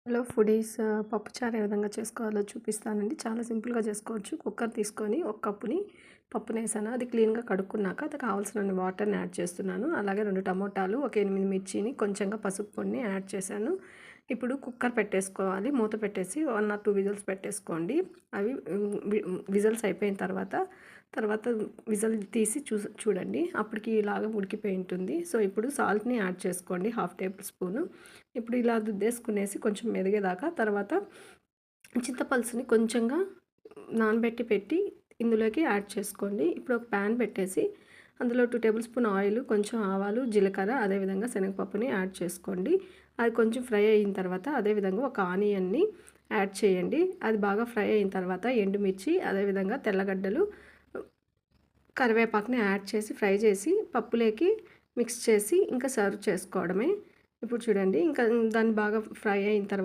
Hello foodies పప్పుచారు ఏ విధంగా చేసుకోవాలో చూపిస్తానండి. చాలా సింపుల్‌గా చేసుకోవచ్చు. కుక్కర్ తీసుకొని ఒక కప్పుని పప్పునేసాను. అది క్లీన్‌గా కడుక్కున్నాక అది కావాల్సినన్ని వాటర్‌ని యాడ్ చేస్తున్నాను. అలాగే 2 టమోటాలు, ఒక 8 మిర్చిని, కొంచెంగా పసుపు పొడిని యాడ్ చేశాను. ఇప్పుడు కుక్కర్ పెట్టేసుకోవాలి. మూత పెట్టేసి 1 ఆర్ 2 విజిల్స్ పెట్టేసుకోండి. అవి విజిల్స్ అయిపోయిన తర్వాత విజిల్ తీసి చూడండి. అప్పటికి ఇలాగ ఉడికిపోయి ఉంటుంది. సో, ఇప్పుడు సాల్ట్‌ని యాడ్ చేసుకోండి, హాఫ్ టేబుల్ స్పూను. ఇప్పుడు ఇలా దుద్దేసుకునేసి కొంచెం మెదిగేదాకా తర్వాత చింతపలుసుని కొంచెంగా పెట్టి ఇందులోకి యాడ్ చేసుకోండి. ఇప్పుడు ఒక ప్యాన్ పెట్టేసి అందులో 2 టేబుల్ స్పూన్ ఆయిల్, కొంచెం ఆవాలు, జీలకర్ర, అదేవిధంగా శనగపప్పుని యాడ్ చేసుకోండి. అది కొంచెం ఫ్రై అయిన తర్వాత అదేవిధంగా ఒక ఆనియన్ని యాడ్ చేయండి. అది బాగా ఫ్రై అయిన తర్వాత ఎండుమిర్చి, అదేవిధంగా తెల్లగడ్డలు, కరివేపాకుని యాడ్ చేసి ఫ్రై చేసి పప్పులోకి మిక్స్ చేసి ఇంకా సర్వ్ చేసుకోవడమే. ఇప్పుడు చూడండి, ఇంకా దాన్ని బాగా ఫ్రై అయిన తర్వాత